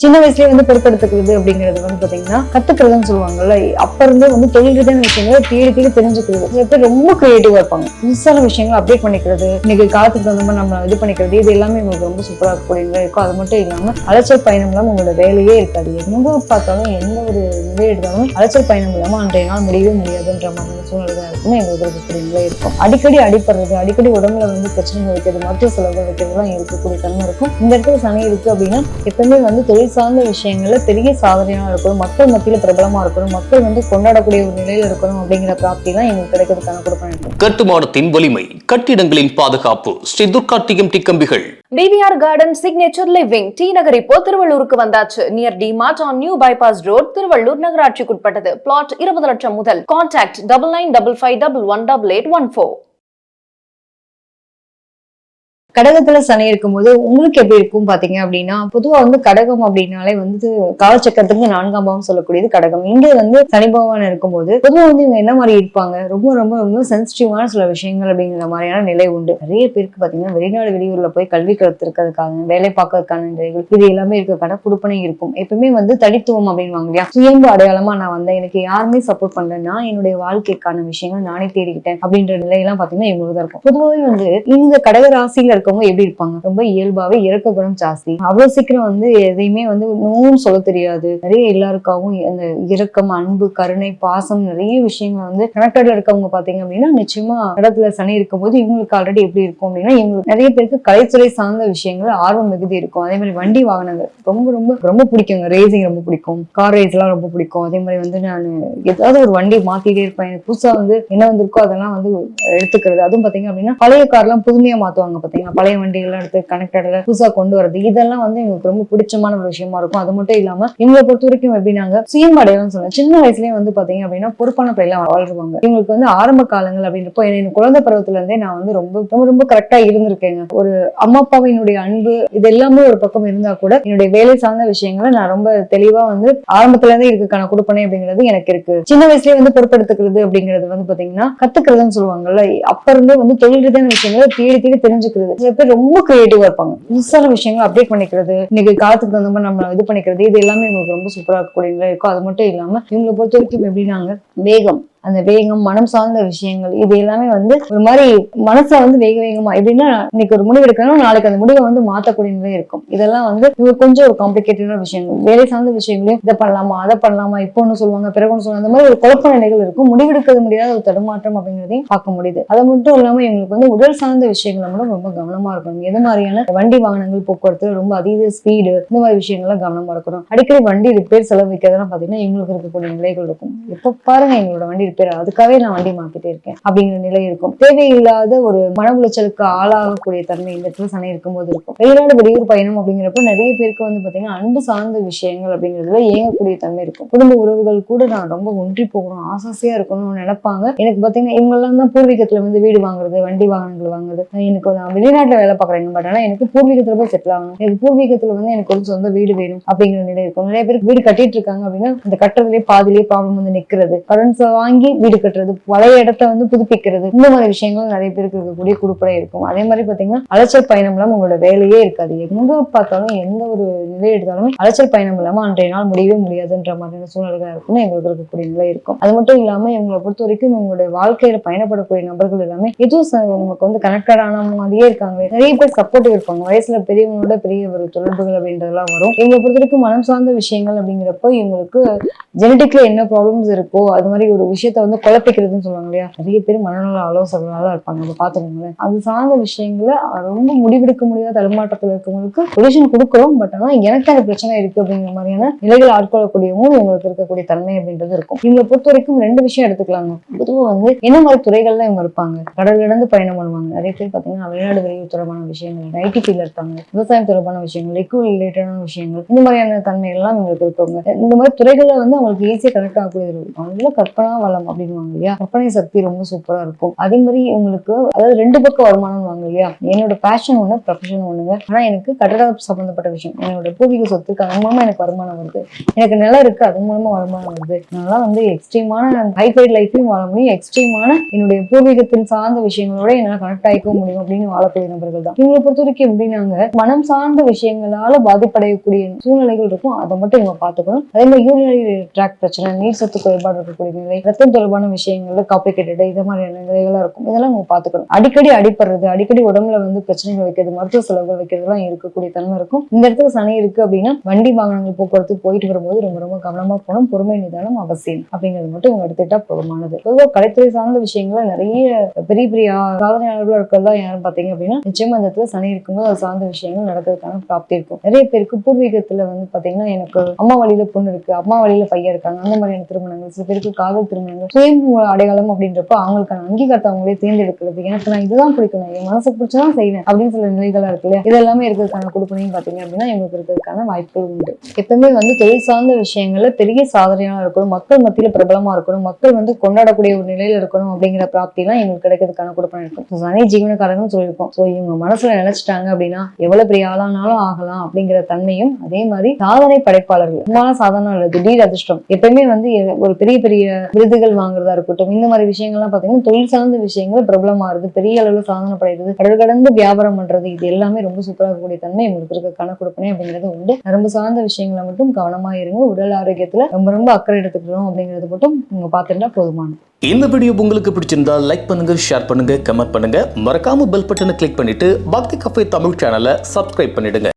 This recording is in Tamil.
சின்ன வயசுலயே பொறுப்பெடுத்துக்கிறது அப்படிங்கிறது பாத்தீங்கன்னா கத்துக்கிறதுன்னு சொல்லுவாங்கல்ல. அப்ப இருந்தே தொழில் ரீதியான விஷயங்களை தேடி தேடி தெரிஞ்சுக்கிறது. சில பேர் ரொம்ப கிரியேட்டிவா இருப்பாங்க. புதுசான விஷயங்களை அப்டேட் பண்ணிக்கிறது, இன்னைக்கு காலத்துக்கு தகுந்த மாதிரி நம்ம இது பண்ணிக்கிறது, இது எல்லாமே உங்களுக்கு ரொம்ப சூப்பரா இருக்கக்கூடியதா இருக்கும். அது மட்டும் இல்லாம அலைச்சல் பயணம் இல்லாம உங்களோட வேலையே இருக்காது. எங்க பார்த்தாலும் எந்த ஒரு நிலை எடுத்தாலும் அலைச்சல் பயணம் இல்லாம அன்றைய நாள் முடியவே முடியாதுன்ற மாதிரி சூழ்நிலை இருக்குன்னு எங்களுக்கு இருக்கக்கூடியதா இருக்கும். அடிக்கடி அடிப்படுறது, அடிக்கடி உடம்புல பிரச்சனை வைக்கிறது, மருத்துவ செலவு வைக்கிறதுலாம் இருக்கக்கூடிய தன்மை இருக்கும். இந்த இடத்துல சனி இருக்கு அப்படின்னா எப்பவுமே தொழில் சார்ந்த விஷயங்கள்ல பெரிய சாதனையா இருக்கணும், மக்கள் மத்தியில பிரபலமா இருக்கணும், மக்கள் கொண்டாடக்கூடிய ஒரு நிலையில இருக்கணும் அப்படிங்கிற பிராப்தி தான் எங்களுக்கு கிடைக்கிறதுக்கான கொடுப்பனை. கட்டுமானத்தின் வலிமை, கட்டிடங்களின் பாதுகாப்பு, ஸ்ரீ துர்கா டிஎம்டி கம்பிகள். PVR garden signature living T Nagar இப்போ திருவள்ளூருக்கு வந்தாச்சு. Near DMart on new bypass road, Tiruvallur நகராட்சிக்குட்பட்டது. பிளாட் 20 லட்சம் முதல். கான்டாக்ட் 9955511814. கடகத்துல சனி இருக்கும்போது உங்களுக்கு எப்படி இருக்கும் பாத்தீங்க அப்படின்னா, பொதுவா கடகம் அப்படின்னாலே காலச்சக்கரத்துக்கு 4ஆம் பாவம் சொல்லக்கூடியது கடகம். இங்க சனி பகவான் இருக்கும்போது பொதுவா இவங்க என்ன மாதிரி இருப்பாங்க, ரொம்ப ரொம்ப ரொம்ப சென்சிட்டிவான சில விஷயங்கள் அப்படிங்கிற மாதிரியான நிலை உண்டு. நிறைய பேருக்கு பாத்தீங்கன்னா வெளிநாடு வெளியூர்ல போய் கல்வி கற்றுக்கிறதுக்காக, வேலை பார்க்கறதுக்கான நிலைகள் இது எல்லாமே இருக்க கொடுப்பனை இருக்கும். எப்பவுமே தனித்துவம் அப்படின்வாங்க இல்லையா, சுயம்பு அடையாளமா நான் வந்தேன், எனக்கு யாருமே சப்போர்ட் பண்ணல, நான் என்னுடைய வாழ்க்கைக்கான விஷயங்கள் நானே தேடிக்கிட்டேன் அப்படின்ற நிலையெல்லாம் பாத்தீங்கன்னா இவங்களுக்கு தான் இருக்கும். பொதுவாகவே இந்த கடக ராசியில இருக்கவங்க எப்படி இருப்பாங்க, ரொம்ப இயல்பாவே இறக்க குணம் ஜாஸ்தி. அவ்வளவு சீக்கிரம் எதையுமே நோன்னு சொல்ல தெரியாது. நிறைய எல்லாருக்காகவும் அந்த இரக்கம், அன்பு, கருணை, பாசம், நிறைய விஷயங்கள் கனெக்டட்ல இருக்கவங்க பாத்தீங்க அப்படின்னா நிச்சயமா இடத்துல சனி இருக்கும் போது இவங்களுக்கு ஆல்ரெடி எப்படி இருக்கும் அப்படின்னா, இவங்களுக்கு நிறைய பேருக்கு கலைத்துறை சார்ந்த விஷயங்கள் ஆர்வம் மிகுதி இருக்கும். அதே மாதிரி வண்டி வாகனங்கள் ரொம்ப ரொம்ப ரொம்ப பிடிக்குங்க. ரேசிங் ரொம்ப பிடிக்கும், கார் ரேஸ் எல்லாம் ரொம்ப பிடிக்கும். அதே மாதிரி நான் ஏதாவது ஒரு வண்டி மாத்திட்டே இருப்பேன். புதுசா என்ன வந்திருக்கோ அதெல்லாம் எடுத்துக்கிறது. அதுவும் பாத்தீங்க அப்படின்னா பழைய கார் எல்லாம் புதுமையா மாத்துவாங்க பாத்தீங்கன்னா, பழைய வண்டிகள் எடுத்து கனெக்டட்ல புதுசா கொண்டு வரது, இதெல்லாம் எங்களுக்கு ரொம்ப பிடிச்சமான ஒரு விஷயமா இருக்கும். அது மட்டும் இல்லாம இவங்களை பொறுத்த வரைக்கும் எப்படின்னாங்க சுயமடையலாம் சொல்லுவேன். சின்ன வயசுலயே பாத்தீங்க அப்படின்னா பொறுப்பான பிள்ளைலாம் வாழ்வாங்க. இவங்களுக்கு ஆரம்ப காலங்கள் அப்படின்றப்போ என் குழந்தை பருவத்துல இருந்தே நான் ரொம்ப ரொம்ப ரொம்ப கரெக்டா இருந்திருக்கேங்க. ஒரு அம்மா அப்பாவினுடைய அன்பு இது எல்லாமே ஒரு பக்கம் இருந்தா கூட என்னுடைய வேலை சார்ந்த விஷயங்களை நான் ரொம்ப தெளிவா ஆரம்பத்துல இருந்தே இதுக்கான கொடுப்பனை அப்படிங்கிறது எனக்கு இருக்கு. சின்ன வயசுலயே பொறுப்பெடுத்துக்கிறது அப்படிங்கிறது பாத்தீங்கன்னா கத்துக்கிறதுன்னு சொல்லுவாங்கல்ல. அப்ப இருந்தே தொழில் ரீதியான விஷயங்களை தேடி தேடி தெரிஞ்சுக்கிறது. சில பேர் ரொம்ப கிரியேட்டிவா இருப்பாங்க. புதுசான விஷயங்களை அப்டேட் பண்ணிக்கிறது, இன்னைக்கு காலத்துக்கு தகுந்த மாதிரி நம்ம இது பண்ணிக்கிறது, இது எல்லாமே இவங்களுக்கு ரொம்ப சூப்பரா இருக்கக்கூடிய இருக்கும். அது மட்டும் இல்லாம இவங்களை பொறுத்த வரைக்கும் எப்படின்னாங்க வேகம், அந்த வேகம், மனம் சார்ந்த விஷயங்கள் இது எல்லாமே ஒரு மாதிரி மனசை வேக வேகமா எப்படின்னா இன்னைக்கு ஒரு முடிவு எடுக்கணும், நாளைக்கு அந்த முடிவை மாத்தக்கூடிய நிலை இருக்கும். இதெல்லாம் இவங்க கொஞ்சம் ஒரு காம்ப்ளிகேட்டடான விஷயங்கள், வேலை சார்ந்த விஷயங்களையும் இதை பண்ணலாமா அதை பண்ணலாமா இப்போ ஒண்ணு சொல்லுவாங்க பிறகு ஒண்ணு சொல்லுவாங்க, அந்த மாதிரி ஒரு குழப்ப நிலைகள் இருக்கும். முடிவெடுக்க முடியாத ஒரு தடுமாற்றம் அப்படிங்கிறதையும் பார்க்க முடியுது. அது மட்டும் இல்லாம இவங்களுக்கு உடல் சார்ந்த விஷயங்களை மட்டும் ரொம்ப கவனமா இருக்கணும். எது மாதிரியான வண்டி வாகனங்கள் போக்குவரத்து ரொம்ப அதீத ஸ்பீடு இந்த மாதிரி விஷயங்கள்லாம் கவனமா இருக்கணும். அடிக்கடி வண்டி ரிப்பேர் செலவு வைக்கிறதெல்லாம் பாத்தீங்கன்னா இவங்களுக்கு இருக்கக்கூடிய நிலைகள் இருக்கும். எப்ப பாருங்க எங்களோட வண்டி அதுக்காகவே நான் வண்டி மாத்திட்டே இருக்கேன் அப்படிங்கிற நிலை இருக்கும். தேவையில்லாத ஒரு மன உளைச்சலுக்கு ஆளாகக்கூடிய தன்மை இந்த இடத்துல சனி இருக்கும்போது இருக்கும். வெளிநாடு வெளியூர் பயணம் அப்படிங்கிறப்ப நிறைய பேருக்கு பாத்தீங்கன்னா அன்பு சார்ந்த விஷயங்கள் அப்படிங்கிறதுல ஏங்கக்கூடிய தன்மை இருக்கும். குடும்ப உறவுகள் கூட நான் ரொம்ப ஒன்றி போகணும், ஆசாசியா இருக்கணும்னு நினைப்பாங்க. எனக்கு பாத்தீங்கன்னா இவங்க எல்லாம் தான் பூர்வீகத்துல வீடு வாங்குறது, வண்டி வாகனங்கள் வாங்குறது. எனக்கு நான் வெளிநாட்டுல வேலை பாக்குறேன், பட் ஆனா எனக்கு பூர்வீகத்துல போய் செட்டில் ஆகணும், எனக்கு பூர்வீகத்துல எனக்கு ஒரு சொந்த வீடு வேணும் அப்படிங்கிற நிலை இருக்கும். நிறைய பேருக்கு வீடு கட்டிட்டு இருக்காங்க அப்படின்னா அந்த கட்டுறதுலேயே பாதிலேயே ப்ராப்ளம் நிக்கிறது, கடன்ஸ் வாங்கி வீடு கட்டுறது, பழைய இடத்த புதுப்பிக்கிறது, இந்த மாதிரி விஷயங்கள் நிறைய பேருக்கு இருக்கக்கூடிய கொடுப்பனை இருக்கும். அதே மாதிரி பாத்தீங்கன்னா அலைச்சல் பயணம் இல்லாம உங்களோட வேலையே இருக்காது. எங்க பார்த்தாலும் எந்த ஒரு நிலை எடுத்தாலும் அலைச்சல் பயணம் இல்லாம அன்றைய நாள் முடியவே முடியாதுன்ற மாதிரியான சூழ்நிலைகள் இருக்கும்னு எங்களுக்கு இருக்கக்கூடிய நிலை இருக்கும். அது மட்டும் இல்லாம இவங்களை பொறுத்த வரைக்கும் இவங்களுடைய வாழ்க்கையில பயணப்படக்கூடிய நபர்கள் எல்லாமே எதுவும் நமக்கு கனெக்டட் ஆன மாதிரியே இருக்காங்க. நிறைய பேர் சப்போர்ட்டிவ் இருப்பாங்க. வயசுல பெரியவங்களோட பெரிய ஒரு தொடர்புகள் அப்படின்றதெல்லாம் வரும். இவங்களை பொறுத்த வரைக்கும் மனம் சார்ந்த விஷயங்கள் அப்படிங்கிறப்போ இவங்களுக்கு ஜெனடிக்ல என்ன ப்ராப்ளம்ஸ் இருக்கோ அது மாதிரி ஒரு விஷயத்த குழப்பிக்கிறதுன்னு சொல்லுவாங்க இல்லையா, நிறைய பேர் மனநல ஆலோசகர்களாக இருப்பாங்க. அதை பார்த்துக்கோங்களேன். அது சார்ந்த விஷயங்களை ரொம்ப முடிவெடுக்க முடியாத தடுமாற்றத்தில் இருக்கவங்களுக்கு சொல்யூஷன் கொடுக்குறோம். பட் ஆனா எனக்கு அந்த பிரச்சனை இருக்கு அப்படிங்கிற மாதிரியான நிலைகள் ஆட்கொள்ளக்கூடியவும் இவங்களுக்கு இருக்கக்கூடிய தன்மை அப்படின்றது இருக்கும். இவங்களை பொறுத்த வரைக்கும் ரெண்டு விஷயம் எடுத்துக்கலாங்க. பொதுவாக என்ன மாதிரி துறைகள்ல இவங்க இருப்பாங்க, கடல் கடந்து பயணம் பண்ணுவாங்க. நிறைய பேர் பாத்தீங்கன்னா வெளிநாடு வெளியூர் தொடர்பான விஷயங்கள், ஐடி ஃபீல்ட்ல இருப்பாங்க, விவசாயம் தொடர்பான விஷயங்கள், எக்கோ ரிலேட்டடான விஷயங்கள், இந்த மாதிரியான தன்மைகள் எல்லாம் இவங்களுக்கு இருக்கவங்க. இந்த மாதிரி துறைகள்ல அவங்க உங்களுக்கு ஈஸியா கனெக்ட் ஆகக்கூடியது இருக்கும். நல்ல கற்பனா வளம் அப்படின்வாங்க இல்லையா, கற்பனை சக்தி ரொம்ப சூப்பரா இருக்கும். அதே மாதிரி உங்களுக்கு அதாவது 2 பக்கம் வருமானம் வாங்க இல்லையா, என்னோட பேஷன் ஒண்ணு, ப்ரொஃபஷன் ஒண்ணுங்க. ஆனா எனக்கு கட்டட சம்பந்தப்பட்ட விஷயம், என்னோட பூர்வீக சொத்துக்கு அது மூலமா எனக்கு வருமானம் வருது, எனக்கு நிலம் இருக்கு அது மூலமா வருமானம் வருது. அதனால வந்து எக்ஸ்ட்ரீமான ஹைஃபை லைஃபையும் வாழ முடியும், எக்ஸ்ட்ரீமான என்னுடைய பூர்வீகத்தின் சார்ந்த விஷயங்களோட என்னால கனெக்ட் ஆகிக்க முடியும் அப்படின்னு வாழக்கூடிய நபர்கள் தான். இவங்களை பொறுத்த வரைக்கும் எப்படின்னாங்க, மனம் சார்ந்த விஷயங்களால பாதிப்படையக்கூடிய சூழ்நிலைகள் இருக்கும், அதை மட்டும் இவங்க பார்த்துக்கணும். அதே மாதிரி யூரினரி ட்ராக் பிரச்சனை, நீர் சத்து குறைபாடு இருக்கக்கூடிய நிலை, ரத்தம் தொடர்பான விஷயங்கள்ல காம்ப்ளிகேட்டட் இது மாதிரியான நிலைகளா இருக்கும். இதெல்லாம் நம்ம பார்த்துக்கணும். அடிக்கடி அடிப்படுறது, அடிக்கடி உடம்புல வந்து பிரச்சனைகள் வைக்கிறது, மருத்துவ செலவுகள் வைக்கிறதுலாம் இருக்கக்கூடிய தன்மை இருக்கும். இந்த இடத்துல சனி இருக்கு அப்படின்னா வண்டி வாகனங்கள் போக்குவரத்து போயிட்டு வரும்போது ரொம்ப ரொம்ப கவனமா போகணும், பொறுமை நிதானம் அவசியம் அப்படிங்கிறது மட்டும் இவங்க எடுத்துட்டா போதுமானது. பொதுவாக கலைத்துறை சார்ந்த விஷயங்கள நிறைய பெரிய பெரிய சாதனையாளர்களா இருக்கிறதா யாரும் பார்த்தீங்க அப்படின்னா நிச்சயமா இந்த இடத்துல சனி இருக்கும்போது அது சார்ந்த விஷயங்கள் நடக்கிறதுக்கான பிராப்தி இருக்கும். நிறைய பேருக்கு பூர்வீகத்துல வந்து பாத்தீங்கன்னா எனக்கு அம்மா வழியில பொண்ணு இருக்கு, அம்மா வழியில பையன் இருக்காங்க, அந்த மாதிரியான திருமணங்கள், சில பேருக்கு காதல் திருமணங்கள், சுய அடையாளம் அப்படின்றப்ப அவங்களுக்கான அங்கீகாரத்தை அவங்களே தேர்ந்தெடுக்கிறது, எனக்கு நான் இதுதான் பிடிக்கணும், என் மனசுக்கு பிடிச்சதான் செய்வேன் அப்படின்னு சில நிலைகளா இருக்கு இல்லையா, இது எல்லாமே இருக்கிறதுக்கான கொடுப்பனையும் பாத்தீங்க அப்படின்னா இவங்களுக்கு இருக்கிறதுக்கான வாய்ப்புகள் உண்டு. எப்பவுமே வந்து தொழில் சார்ந்த விஷயங்கள்ல பெரிய சாதனையா இருக்கணும், மக்கள் மத்தியில பிரபலமா இருக்கணும், மக்கள் வந்து கொண்டாடக்கூடிய ஒரு நிலையில இருக்கணும் அப்படிங்கிற பிராப்தி எல்லாம் இவங்களுக்கு கிடைக்கிறதுக்கான கொடுப்பனை இருக்கும். சனி ஜீவனக்காரங்க சொல்லியிருக்கோம். ஸோ இவங்க மனசுல நினைச்சிட்டாங்க அப்படின்னா எவ்வளவு பெரிய ஆளானாலும் ஆகலாம் அப்படிங்கிற தன்மையும், அதே மாதிரி சாதனை படைப்பாளர்கள், சும்மான சாதனை அல்லது திடீர் அதிர்ஷ்டம், எப்பயுமே வந்து ஒரு பெரிய பெரிய விருதுகள் வாங்குறதா இருக்கட்டும், இந்த மாதிரி விஷயங்கள்லாம் பாத்தீங்கன்னா தொழில் சார்ந்த விஷயங்கள் பிரபலமாறுது, பெரிய அளவுல சாதனை படைகிறது, கடல் கடந்து வியாபாரம் பண்றது, இது எல்லாமே ரொம்ப சூப்பராக இருக்கக்கூடிய தன்மை இவங்களுக்கு இருக்க கணக்குடுப்பனை அப்படிங்கிறது உண்டு. நரம்பு சார்ந்த விஷயங்களை மட்டும் கவனமா இருங்க, உடல் ஆரோக்கியத்துல ரொம்ப ரொம்ப அக்கறை எடுத்துக்கணும் அப்படிங்கறது மட்டும் நீங்க பாத்துட்டா போதுமானது. இந்த வீடியோ உங்களுக்கு பிடிச்சிருந்தா லைக் பண்ணுங்க, ஷேர் பண்ணுங்க, கமெண்ட் பண்ணுங்க, மறக்காம பெல் பட்டனை கிளிக் பண்ணிட்டு பக்தி கஃபே தமிழ் சேனலை சப்ஸ்கிரைப் பண்ணிடுங்க.